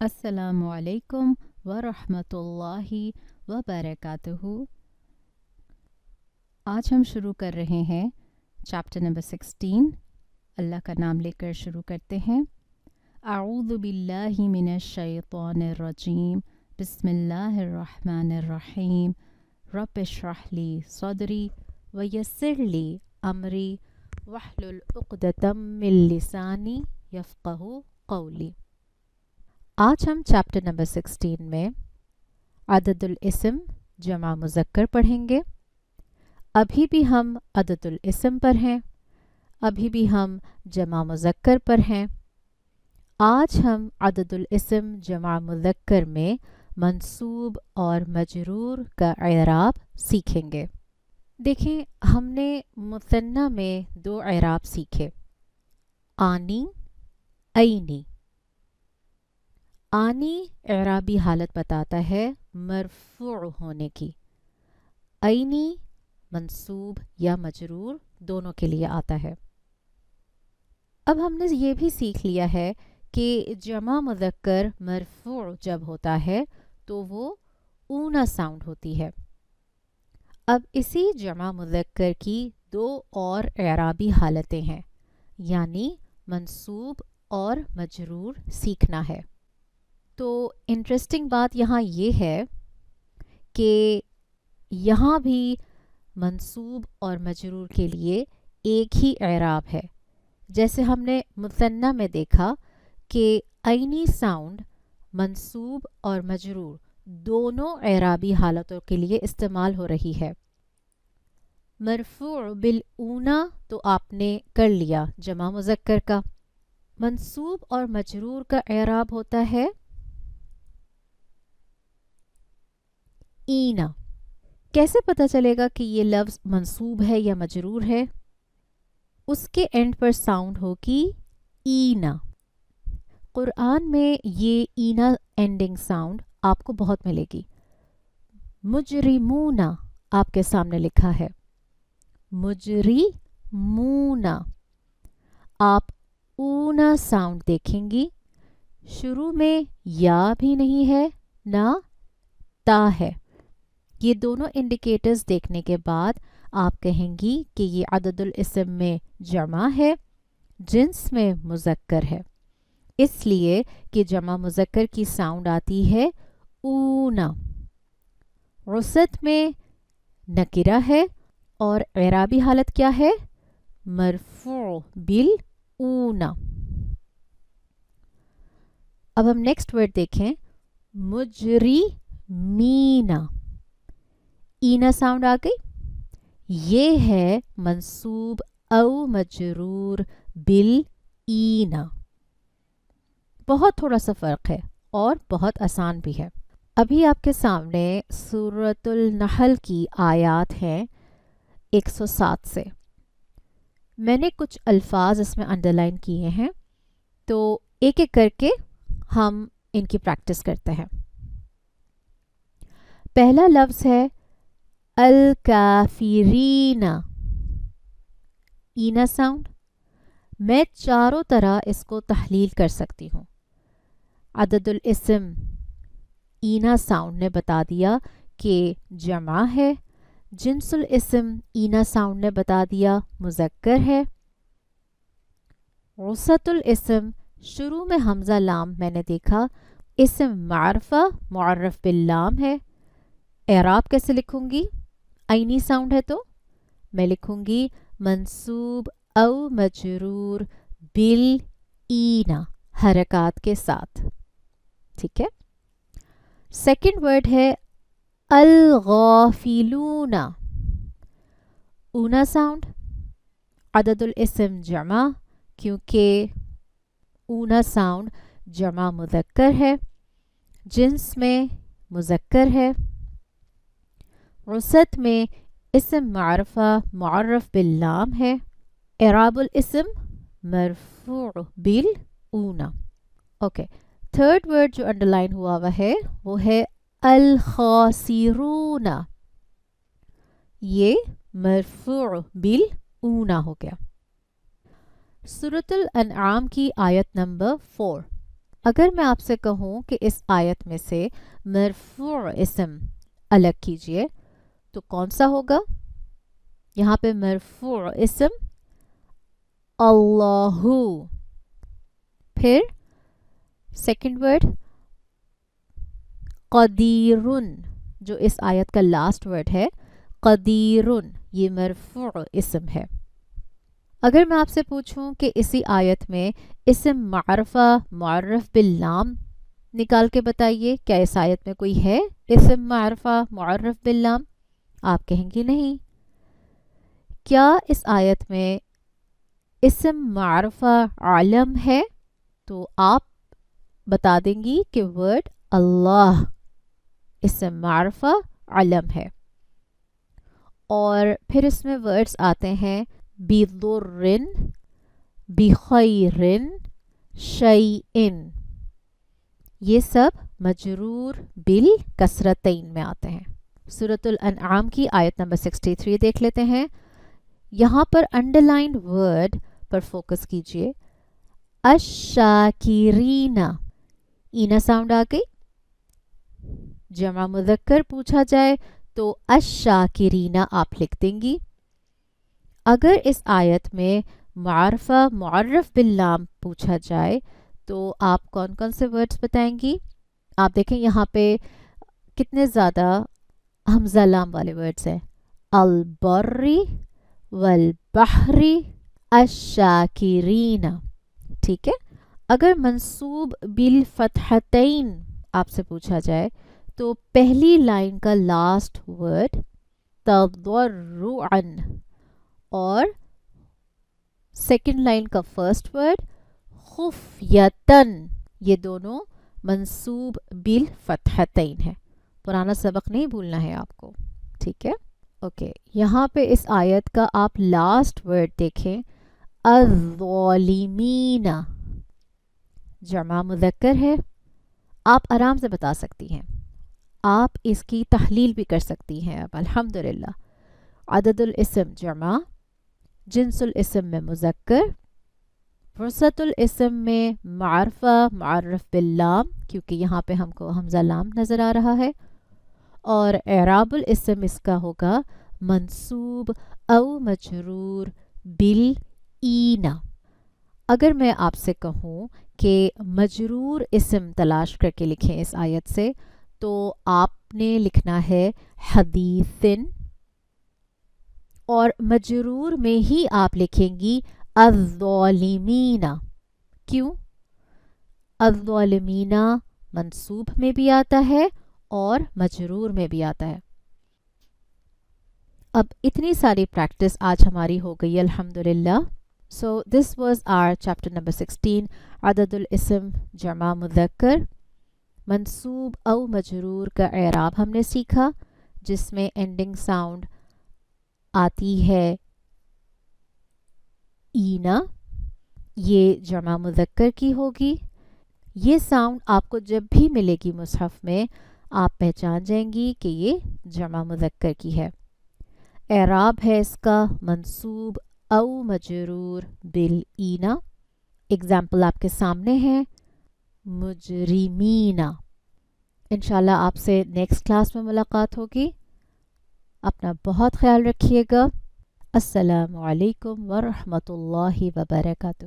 अस्सलामु अलैकुम वरहमतुल्लाहि वबरकातुहू। आज हम शुरू कर रहे हैं चैप्टर नंबर 16। अल्लाह का नाम लेकर शुरू करते हैं। अऊज़ु बिल्लाहि मिनश शैतानिर रजीम, बिस्मिल्लाहिर रहमानिर रहीम। रब्बि इश्रह ली सदरी व यस्सिर ली अमरी वहलुल उक़दतम मिन लिसानी यफ़क़हू क़ौली। आज हम चैप्टर नंबर 16 में अददुल इस्म जमा मुज़क्कर पढ़ेंगे। अभी भी हम अददुल इस्म पर हैं, अभी भी हम जमा मुज़क्कर पर हैं। आज हम अददुल इस्म जमा मुज़क्कर में मंसूब और मजरूर का एराब सीखेंगे। देखें, हमने मुसन्ना में दो एराब सीखे, आनी, ऐनी। आनी एराबी हालत बताता है मरफू होने की, ऐनी मंसूब या मजरूर दोनों के लिए आता है। अब हमने ये भी सीख लिया है कि जमा मुज़क्कर मरफू जब होता है तो वो ऊना साउंड होती है। अब इसी जमा मुज़क्कर की दो और एराबी हालतें हैं, यानी मंसूब और मजरूर सीखना है। तो इंटरेस्टिंग बात यहाँ ये है कि यहाँ भी मंसूब और मजरूर के लिए एक ही एराब है। जैसे हमने मुसन्ना में देखा कि ऐनी साउंड मंसूब और मजरूर दोनों एराबी हालतों के लिए इस्तेमाल हो रही है। मरफू बिल ऊना तो आपने कर लिया जमा मुज़क्कर का। मंसूब और मजरूर का एराब होता है ईना। कैसे पता चलेगा कि ये लफ्ज़ मंसूब है या मजरूर है? उसके एंड पर साउंड होगी ईना। कुरान में ये ईना एंडिंग साउंड आपको बहुत मिलेगी। मुजरिमूना आपके सामने लिखा है, मुजरिमूना। आप ऊना साउंड देखेंगी, शुरू में या भी नहीं है ना ता है। ये दोनों इंडिकेटर्स देखने के बाद आप कहेंगी कि ये अददुल इस्म में जमा है, जिन्स में मुज़क्कर है, इसलिए कि जमा मुज़क्कर की साउंड आती है ऊना। रुसत में नकिरा है और एराबी हालत क्या है? मरफू बिल ऊना। अब हम नेक्स्ट वर्ड देखें, मुजरी मीना। ईना साउंड आ गई। ये है मंसूब औ मजरूर बिल ईना। बहुत थोड़ा सा फ़र्क है और बहुत आसान भी है। अभी आपके सामने सूरतुल नहल की आयात हैं 107 से। मैंने कुछ अल्फाज इसमें अंडरलाइन किए हैं, तो एक एक करके हम इनकी प्रैक्टिस करते हैं। पहला लफ्ज़ है अल काफिरीना। ईना साउंड। मैं चारों तरह इसको तहलील कर सकती हूँ। अददुल इस्म ईना साउंड ने बता दिया कि जमा है। जिन्सुल इस्म ईना साउंड ने बता दिया मुज़क्कर है। रुसतुल इस्म शुरू में हमज़ा लाम मैंने देखा, इस्म मारफा मुअर्रफ बिल लाम है। एराब कैसे लिखूंगी? ऐनी साउंड है तो मैं लिखूंगी मंसूब औ मजरूर बिल ईना हरकत के साथ। ठीक है। सेकंड वर्ड है अल गाफिलूना। ऊना साउंड। अददुल इस्म जमा, क्योंकि ऊना साउंड जमा मुज़क्कर है, जिन्स में मुज़क्कर है। रुसत में इस्म मारफा मुअर्रफ बिल लाम है। एराबुल इस्म मरफू बिल ऊना। ओके, थर्ड वर्ड जो अंडरलाइन हुआ है वो है अल खासिरूना। ये मरफू बिल ऊना हो गया। सूरतुल अनआम की आयत नंबर 4। اگر میں آپ سے کہوں کہ اس آیت میں سے مرفوع اسم الگ کیجئے تو کون سا ہوگا؟ یہاں پہ مرفوع اسم اللہ، پھر سیکنڈ ورڈ قدیرن، جو اس آیت کا لاسٹ ورڈ ہے قدیرن، یہ مرفوع اسم ہے۔ اگر میں آپ سے پوچھوں کہ اسی آیت میں اسم معرفہ معرف باللام نکال کے بتائیے، کیا اس آیت میں کوئی ہے اسم معرفہ معرف باللام؟ آپ کہیں گے نہیں۔ کیا اس آیت میں اسم معرفہ عالم ہے؟ تو آپ بتا دیں گی کہ ورڈ اللہ اسم معرفہ علم ہے، اور پھر اس میں ورڈز آتے ہیں بِضُرٍ، بِخَيْرٍ، شَيْءٍ، یہ سب مجرور بالکسرتین میں آتے ہیں۔ سورۃ الانعام کی آیت نمبر 63 دیکھ لیتے ہیں۔ یہاں پر انڈرلائنڈ ورڈ پر فوکس کیجئے، الشاکرین، اینا ساؤنڈ آ گئی۔ جمع مذکر پوچھا جائے تو الشاکرین آپ لکھ دیں گی۔ اگر اس آیت میں معرفہ معرف باللام پوچھا جائے تو آپ کون کون سے ورڈز بتائیں گی؟ آپ دیکھیں یہاں پہ کتنے زیادہ حمزہ لام والے ورڈز ہیں، البری والبحری الشاکرین، ٹھیک ہے۔ اگر منصوب بالفتحتین آپ سے پوچھا جائے تو پہلی لائن کا لاسٹ ورڈ تضرعاً اور سیکنڈ لائن کا فرسٹ ورڈ خفیتاً، یہ دونوں منصوب بالفتحتین ہے۔ پرانا سبق نہیں بھولنا ہے آپ کو، ٹھیک ہے۔ اوکے، یہاں پہ اس آیت کا آپ لاسٹ ورڈ دیکھیں، الظالمین، جمع مذکر ہے، آپ آرام سے بتا سکتی ہیں، آپ اس کی تحلیل بھی کر سکتی ہیں اب الحمدللہ۔ عدد الاسم جمع، جنس الاسم میں مذکر، فرصت الاسم میں معرفہ معرف باللام، کیونکہ یہاں پہ ہم کو حمزہ لام نظر آ رہا ہے، اور اعراب الاسم اس کا ہوگا منصوب او مجرور بالاینا۔ اگر میں آپ سے کہوں کہ مجرور اسم تلاش کر کے لکھیں اس آیت سے، تو آپ نے لکھنا ہے حدیثن، اور مجرور میں ہی آپ لکھیں گی الظالمین۔ کیوں؟ الظالمین منصوب میں بھی آتا ہے اور مجرور میں بھی آتا ہے۔ اب اتنی ساری پریکٹس آج ہماری ہو گئی الحمدللہ۔ So this was our chapter number 16 عدد الاسم جمع مذکر، منصوب او مجرور کا اعراب ہم نے سیکھا، جس میں اینڈنگ ساؤنڈ آتی ہے اینا، یہ جمع مذکر کی ہوگی۔ یہ ساؤنڈ آپ کو جب بھی ملے گی مصحف میں آپ پہچان جائیں گی کہ یہ جمع مذکر کی ہے۔ اعراب ہے اس کا منصوب او مجرور بالاینا۔ اگزامپل آپ کے سامنے ہے، مجرمین۔ انشاءاللہ آپ سے نیکسٹ کلاس میں ملاقات ہوگی۔ اپنا بہت خیال رکھیے گا۔ السلام علیکم ورحمۃ اللہ وبرکاتہ۔